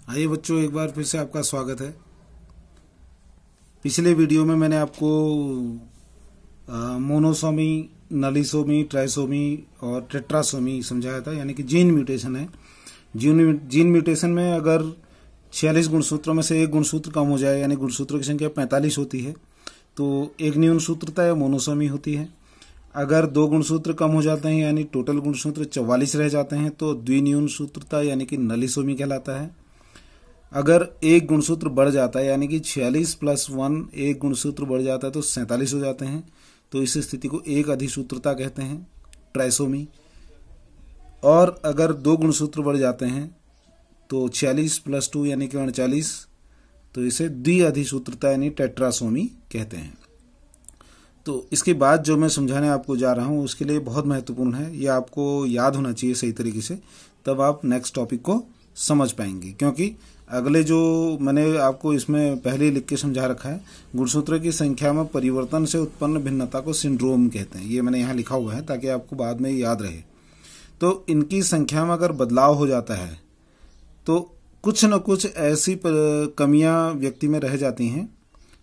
आइए बच्चों, एक बार फिर से आपका स्वागत है। पिछले वीडियो में मैंने आपको मोनोसोमी, नलीसोमी, ट्राइसोमी और टेट्रासोमी समझाया था, यानी कि जीन म्यूटेशन है। जीन म्यूटेशन में अगर 46 गुणसूत्रों में से एक गुणसूत्र कम हो जाए, यानी गुणसूत्रों की संख्या 45 होती है, तो एक न्यूनसूत्रता या मोनोसोमी होती है। अगर दो गुणसूत्र कम हो जाते हैं, यानी टोटल गुणसूत्र 44 रह जाते हैं, तो द्विन्यूनसूत्रता यानी कि नलीसोमी कहलाता है। अगर एक गुणसूत्र बढ़ जाता है, यानी कि 46 + 1 एक गुणसूत्र बढ़ जाता है तो 47 हो जाते हैं, तो इस स्थिति को एक अधिसूत्रता कहते हैं, ट्राइसोमी। और अगर दो गुणसूत्र बढ़ जाते हैं तो 46 + 2 यानी कि 39, तो इसे द्विअधिसूत्रता यानी टेट्रासोमी कहते हैं। तो इसके बाद जो मैं समझाने आपको जा रहा हूं उसके लिए बहुत महत्वपूर्ण है, यह आपको याद होना चाहिए सही तरीके से, तब आप नेक्स्ट टॉपिक को समझ पाएंगे। क्योंकि अगले जो मैंने आपको इसमें पहले लिख के समझा रखा है, गुणसूत्रों की संख्या में परिवर्तन से उत्पन्न भिन्नता को सिंड्रोम कहते हैं। ये मैंने यहाँ लिखा हुआ है ताकि आपको बाद में याद रहे। तो इनकी संख्या में अगर बदलाव हो जाता है तो कुछ न कुछ ऐसी कमियां व्यक्ति में रह जाती हैं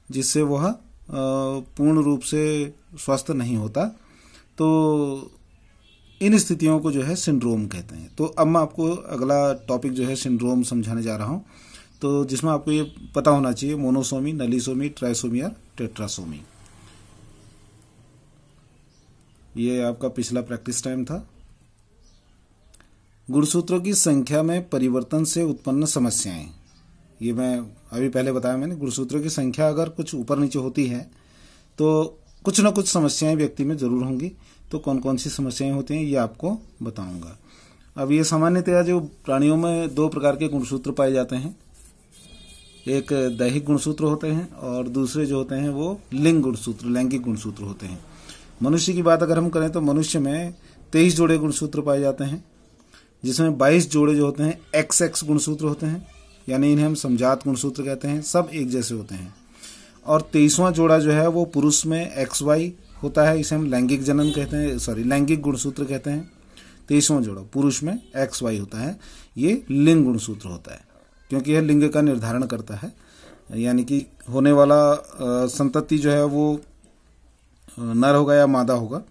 जिससे वह पूर्ण रूप से स्वस्थ नहीं होता। तो इन स्थितियों को जो है सिंड्रोम कहते हैं। तो अब मैं आपको अगला टॉपिक जो है सिंड्रोम समझाने जा रहा हूं, तो जिसमें आपको ये पता होना चाहिए मोनोसोमी, नलीसोमी, ट्राइसोमी और टेट्रासोमी। ये आपका पिछला प्रैक्टिस टाइम था। गुणसूत्रों की संख्या में परिवर्तन से उत्पन्न समस्याएं, ये मैं अभी पहले बताया मैंने। गुणसूत्रों की संख्या अगर कुछ ऊपर नीचे होती है तो कुछ न कुछ समस्याएं व्यक्ति में जरूर होंगी। तो कौन कौन सी समस्याएं होती हैं ये आपको बताऊंगा। अब ये सामान्यतया जो प्राणियों में दो प्रकार के गुणसूत्र पाए जाते हैं, एक दैहिक गुणसूत्र होते हैं और दूसरे जो होते हैं वो लिंग गुणसूत्र, लैंगिक गुणसूत्र होते हैं। मनुष्य की बात अगर हम करें तो मनुष्य में 23 जोड़े गुणसूत्र पाए जाते हैं, जिसमें 22 जोड़े जो होते हैं XX गुणसूत्र होते हैं, यानी इन्हें हम समजात गुणसूत्र कहते हैं, सब एक जैसे होते हैं। और 23वां जोड़ा जो है वो पुरुष में XY होता है, इसे हम लैंगिक जनन कहते हैं, लैंगिक गुणसूत्र कहते हैं। 23वां जोड़ा पुरुष में XY होता है, ये लिंग गुणसूत्र होता है, क्योंकि यह लिंग का निर्धारण करता है, यानी कि होने वाला संतति जो है वो नर होगा या मादा होगा।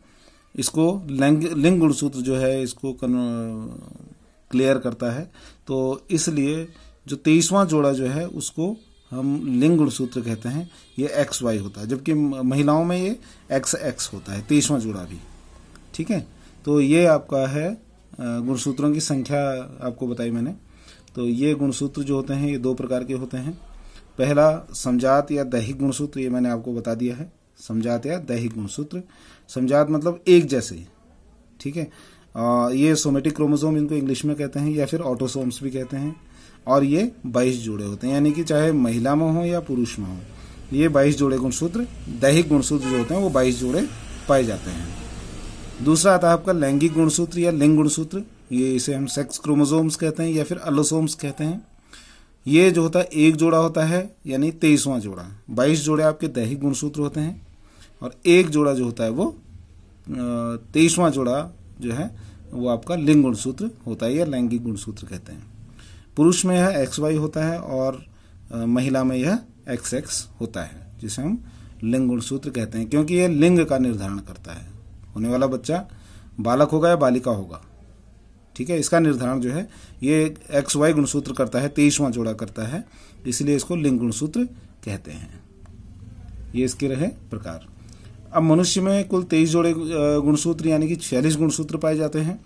इसको लिंग गुणसूत्र जो है इसको क्लियर करता है। तो इसलिए जो 23वां जोड़ा जो है उसको हम लिंग गुणसूत्र कहते हैं, ये XY होता है, जबकि महिलाओं में ये XX होता है, 23वां जोड़ा भी। ठीक है, तो ये आपका है गुणसूत्रों की संख्या आपको बताई मैंने। तो ये गुणसूत्र जो होते हैं ये दो प्रकार के होते हैं। पहला समजात या दैहिक गुणसूत्र, ये मैंने आपको बता दिया है, समजात या दैहिक गुणसूत्र। समजात मतलब एक जैसे, ठीक है। ये सोमेटिक क्रोमोसोम इनको इंग्लिश में कहते हैं, या फिर ऑटोसोम्स भी कहते हैं। और ये 22 जोड़े होते हैं, यानी कि चाहे महिला में हो या पुरुष में हो, ये 22 जोड़े गुणसूत्र, दैहिक गुणसूत्र जो होते हैं वो 22 जोड़े पाए जाते हैं। दूसरा आता है आपका लैंगिक गुणसूत्र या लिंग गुणसूत्र, ये इसे हम सेक्स क्रोमोसोम्स कहते हैं या फिर अलोसोम्स कहते हैं। ये जो होता है एक जोड़ा होता है, यानी 23वां जोड़ा। 22 जोड़े आपके दैहिक गुणसूत्र होते हैं और एक जोड़ा जो होता है वो 23वां जोड़ा जो है वो आपका लिंग गुणसूत्र होता है या लैंगिक गुणसूत्र कहते हैं। पुरुष में यह XY होता है और महिला में यह XX होता है, जिसे हम लिंग गुणसूत्र कहते हैं, क्योंकि यह लिंग का निर्धारण करता है। होने वाला बच्चा बालक होगा या बालिका होगा, ठीक है, इसका निर्धारण जो है ये XY गुणसूत्र करता है, 23वां जोड़ा करता है, इसलिए इसको लिंग गुणसूत्र कहते हैं। ये इसके रहे प्रकार। अब मनुष्य में कुल 23 जोड़े गुणसूत्र यानी कि 46 गुणसूत्र पाए जाते हैं।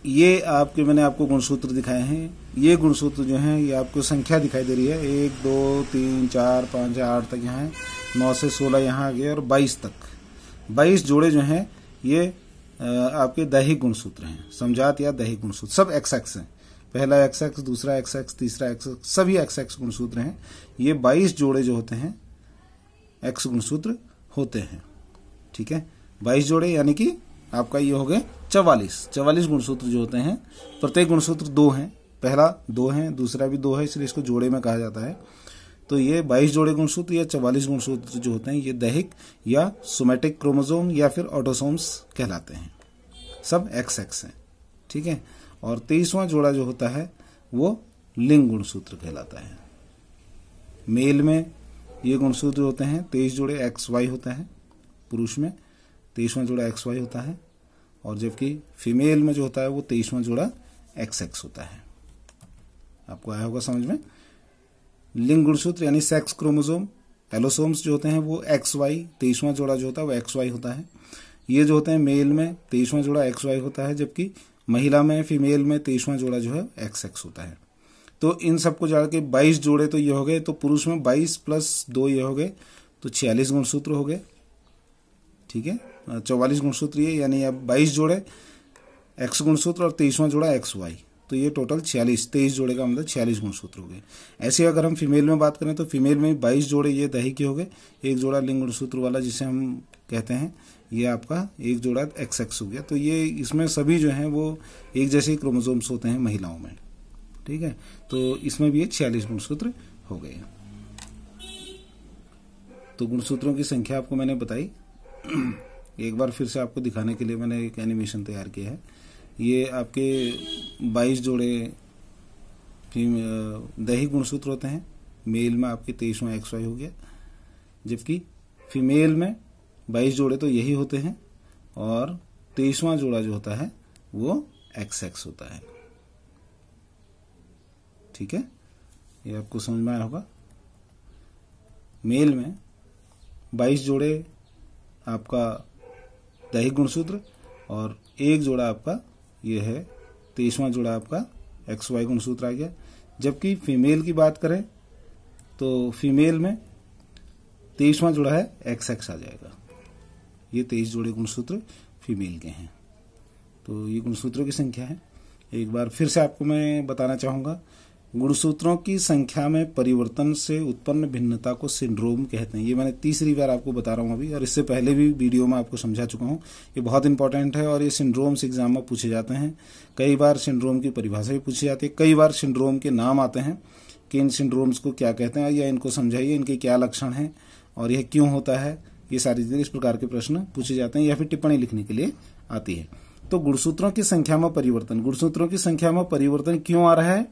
ये मैंने आपको गुणसूत्र दिखाए हैं। ये गुणसूत्र जो हैं ये आपको संख्या दिखाई दे रही है, 1 2 3 4 5 8 तक यहाँ है, 9 से 16 यहाँ आ गए और 22 तक। 22 जोड़े जो हैं ये आपके दैहिक गुणसूत्र हैं, समजात या दैहिक गुणसूत्र, सब XX हैं। पहला XX, दूसरा XX, तीसरा XX, सभी XX गुणसूत्र हैं। ये 22 जोड़े जो होते हैं X गुणसूत्र होते हैं, ठीक है। 22 जोड़े यानी कि आपका ये हो गए 44 गुणसूत्र जो होते हैं। प्रत्येक गुणसूत्र 2 हैं, पहला 2 है, दूसरा भी 2 है, इसलिए इसको जोड़े में कहा जाता है। तो ये 22 जोड़े गुणसूत्र या 44 गुणसूत्र जो होते हैं ये दैहिक या सोमेटिक क्रोमोसोम या फिर ऑटोसोम्स कहलाते हैं, सब XX हैं, ठीक है। और 23वां जोड़ा जो होता है वो लिंग गुणसूत्र कहलाता है। मेल में ये गुणसूत्र होते हैं 23 जोड़े XY होता है, पुरुष में 23वां जोड़ा XY होता है, और जबकि फीमेल में जो होता है वो 23वां जोड़ा XX होता है। आपको आया होगा समझ में। लिंग गुणसूत्र यानी सेक्स क्रोमोसोम एलोसोम्स जो होते हैं वो XY, 23वां जोड़ा जो होता है वो XY होता है। ये जो होते हैं मेल में 23वां जोड़ा XY होता है, जबकि महिला में फीमेल में 23वां जोड़ा जो है XX होता है। तो इन सबको जोड़ के 22 जोड़े तो ये हो गए, तो पुरुष में 22 + 2 ये हो गए, तो 46 गुणसूत्र हो गए, ठीक है। 44 गुणसूत्र ये, यानी अब 22 जोड़े X गुणसूत्र और 23वां जोड़ा XY, तो ये टोटल 46, 23 जोड़े का मतलब 46 गुणसूत्र हो गए। ऐसे अगर हम फीमेल में बात करें तो फीमेल में 22 जोड़े ये दही के हो गए, एक जोड़ा लिंग गुणसूत्र वाला जिसे हम कहते हैं, ये आपका एक जोड़ा XX हो गया। तो ये इसमें सभी जो हैं वो एक जैसे क्रोमोसोम्स होते हैं महिलाओं में, ठीक है। तो इसमें भी ये 46 गुणसूत्र हो गए। तो गुणसूत्रों की संख्या आपको मैंने बताई। एक बार फिर से आपको दिखाने के लिए मैंने एक एनिमेशन तैयार किया है। ये आपके 22 जोड़े दैहिक गुणसूत्र होते हैं। मेल में आपके 23वां XY हो गया, जबकि फीमेल में 22 जोड़े तो यही होते हैं, और 23वां जोड़ा जो होता है वो XX होता है, ठीक है। ये आपको समझ में आया होगा। मेल में 22 जोड़े आपका दैहिक गुणसूत्र और एक जोड़ा आपका ये है 23वां जोड़ा आपका XY गुणसूत्र आ गया। जबकि फीमेल की बात करें तो फीमेल में 23वां जोड़ा है XX आ जाएगा। ये 23 जोड़े गुणसूत्र फीमेल के हैं। तो ये गुणसूत्रों की संख्या है। एक बार फिर से आपको मैं बताना चाहूंगा, गुणसूत्रों की संख्या में परिवर्तन से उत्पन्न भिन्नता को सिंड्रोम कहते हैं। ये मैंने तीसरी बार आपको बता रहा हूं अभी, और इससे पहले भी वीडियो में आपको समझा चुका हूं। ये बहुत इंपॉर्टेंट है और ये सिंड्रोम्स एग्जाम में पूछे जाते हैं। कई बार सिंड्रोम की परिभाषा भी पूछी जाती है, कई बार सिंड्रोम के नाम आते हैं कि इन सिंड्रोम्स को क्या कहते हैं, या इनको समझाइए, इनके क्या लक्षण हैं और यह क्यों होता है। ये सारी चीजें, इस प्रकार के प्रश्न पूछे जाते हैं या फिर टिप्पणी लिखने के लिए आती है। तो गुणसूत्रों की संख्या में परिवर्तन, गुणसूत्रों की संख्या में परिवर्तन क्यों आ रहा है?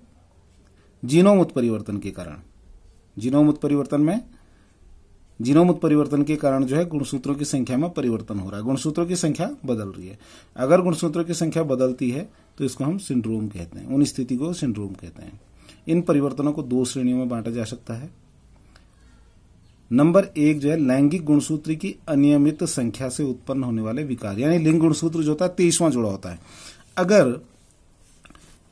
जीनोम उत्परिवर्तन के कारण। जीनोम उत्परिवर्तन के कारण जो है गुणसूत्रों की संख्या में परिवर्तन हो रहा है, गुणसूत्रों की संख्या बदल रही है। अगर गुणसूत्रों की संख्या बदलती है तो इसको हम सिंड्रोम कहते हैं, उन स्थिति को सिंड्रोम कहते हैं। इन परिवर्तनों को 2 श्रेणियों में बांटा जा सकता है। नंबर 1 जो है लैंगिक गुणसूत्र की अनियमित संख्या से उत्पन्न होने वाले विकार, यानी लिंग गुणसूत्र जो होता है 23वां जोड़ा होता है। अगर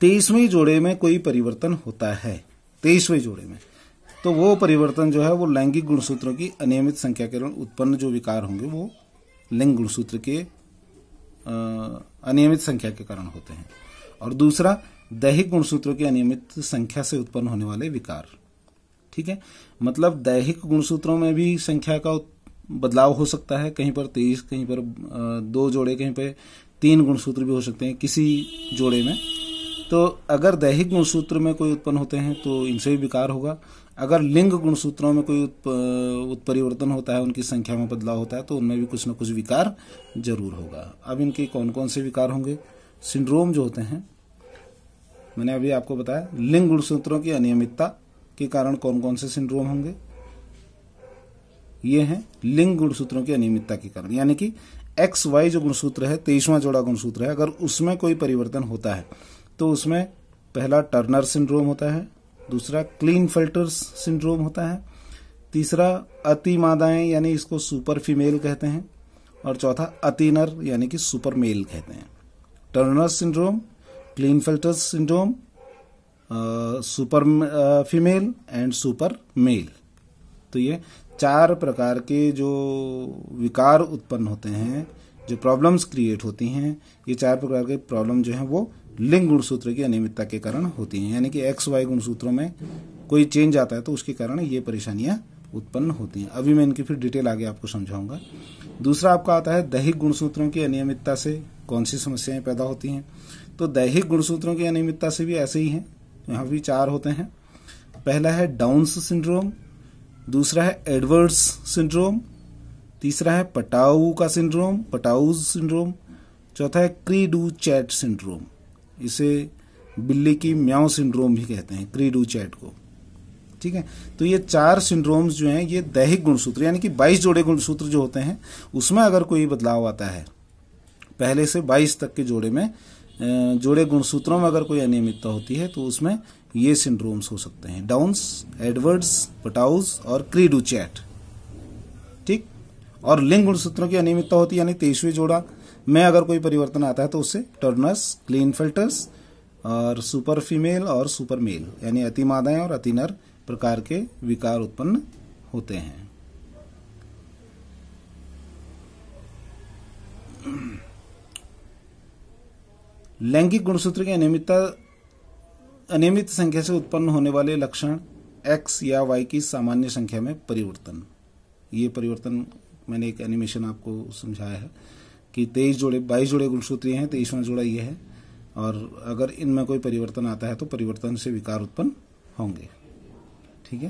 23वें जोड़े में कोई परिवर्तन होता है, 23वें जोड़े में, तो वो परिवर्तन जो है वो लैंगिक गुणसूत्रों की अनियमित संख्या के कारण उत्पन्न जो विकार होंगे वो लिंग गुणसूत्र के अनियमित संख्या के कारण होते हैं। और दूसरा दैहिक गुणसूत्रों की अनियमित संख्या से उत्पन्न होने वाले विकार, ठीक है। मतलब दैहिक गुणसूत्रों में भी संख्या का बदलाव हो सकता है, कहीं पर 23, कहीं पर 2 जोड़े, कहीं पर 3 गुणसूत्र भी हो सकते हैं किसी जोड़े में। तो अगर दैहिक गुणसूत्र में कोई उत्पन्न होते हैं तो इनसे भी विकार होगा। अगर लिंग गुणसूत्रों में कोई उत्परिवर्तन होता है, उनकी संख्या में बदलाव होता है, तो उनमें भी कुछ न कुछ विकार जरूर होगा। अब इनके कौन कौन से विकार होंगे? सिंड्रोम जो होते हैं, मैंने अभी आपको बताया, लिंग गुणसूत्रों की अनियमितता के कारण कौन कौन से सिंड्रोम होंगे, ये हैं लिंग गुणसूत्रों की अनियमितता के कारण। यानी कि XY जो गुणसूत्र है, 23वां जोड़ा गुणसूत्र है, अगर उसमें कोई परिवर्तन होता है तो उसमें पहला टर्नर सिंड्रोम होता है, दूसरा क्लीनफेल्टर सिंड्रोम होता है, तीसरा अतिमादाएं यानी इसको सुपर फीमेल कहते हैं, और चौथा अतिनर यानी कि सुपर मेल कहते हैं। Turner syndrome, Klinefelter syndrome, super female and super male. तो ये 4 प्रकार के जो विकार उत्पन्न होते हैं, जो प्रॉब्लम्स क्रिएट होती हैं, ये 4 प्रकार के प्रॉब्लम जो हैं वो लिंग गुणसूत्र की अनियमितता के कारण होती हैं। यानी कि XY गुणसूत्रों में कोई चेंज आता है तो उसके कारण ये परेशानियां उत्पन्न होती हैं। अभी मैं इनकी फिर डिटेल आगे आपको समझाऊंगा। दूसरा आपका आता है दैहिक गुणसूत्रों की अनियमितता से कौन सी समस्याएं पैदा होती हैं। तो दैहिक गुणसूत्रों की अनियमितता से भी ऐसे ही हैं, यहाँ भी 4 होते हैं। पहला है डाउन्स सिंड्रोम, दूसरा है एडवर्ड्स सिंड्रोम, तीसरा है पटाऊ का सिंड्रोम, पटाउज सिंड्रोम, चौथा है क्री डू चैट सिंड्रोम। इसे बिल्ली की म्याऊ सिंड्रोम भी कहते हैं, क्री डू चैट को। ठीक है, तो ये 4 सिंड्रोम्स जो हैं ये दैहिक गुणसूत्र यानी कि 22 जोड़े गुणसूत्र जो होते हैं उसमें अगर कोई बदलाव आता है, पहले से 22 तक के जोड़े में जोड़े गुणसूत्रों में अगर कोई अनियमितता होती है तो उसमें ये सिंड्रोम्स हो सकते हैं, डाउन्स, एडवर्ड्स, पटाउज और क्री डू चैट। ठीक, और लिंग गुणसूत्रों की अनियमितता होती है यानी 23वें जोड़ा में अगर कोई परिवर्तन आता है तो उससे टर्नर्स, क्लीनफेल्टर्स और सुपर फीमेल और सुपर मेल यानी अति मादाएं और अति नर प्रकार के विकार उत्पन्न होते हैं। लैंगिक गुणसूत्र की अनियमित संख्या से उत्पन्न होने वाले लक्षण X या Y की सामान्य संख्या में परिवर्तन। ये परिवर्तन मैंने एक एनिमेशन आपको समझाया है कि 22 जोड़े गुणसूत्र हैं, 23वां जोड़ा ये है, और अगर इनमें कोई परिवर्तन आता है तो परिवर्तन से विकार उत्पन्न होंगे। ठीक है,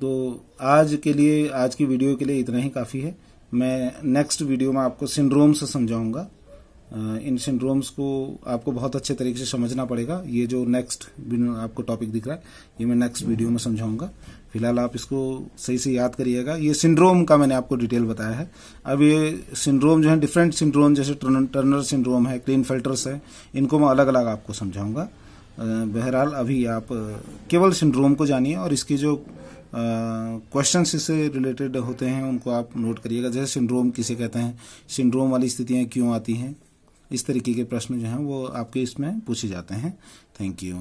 तो आज की वीडियो के लिए इतना ही काफी है। मैं नेक्स्ट वीडियो में आपको सिंड्रोम्स समझाऊंगा। इन सिंड्रोम्स को आपको बहुत अच्छे तरीके से समझना पड़ेगा। ये जो नेक्स्ट आपको टॉपिक दिख रहा है ये मैं नेक्स्ट वीडियो में समझाऊंगा। फिलहाल आप इसको सही से याद करिएगा। ये सिंड्रोम का मैंने आपको डिटेल बताया है। अब ये सिंड्रोम जो है डिफरेंट सिंड्रोम जैसे टर्नर सिंड्रोम है, क्लीनफेल्टर्स है, इनको मैं अलग अलग आपको समझाऊंगा। बहरहाल अभी आप केवल सिंड्रोम को जानिए और इसकी जो क्वेश्चंस इससे रिलेटेड होते हैं उनको आप नोट करिएगा। जैसे सिंड्रोम किसे कहते हैं, सिंड्रोम वाली स्थितियां क्यों आती हैं, इस तरीके के प्रश्न जो हैं वो आपके इसमें पूछे जाते हैं। Thank you.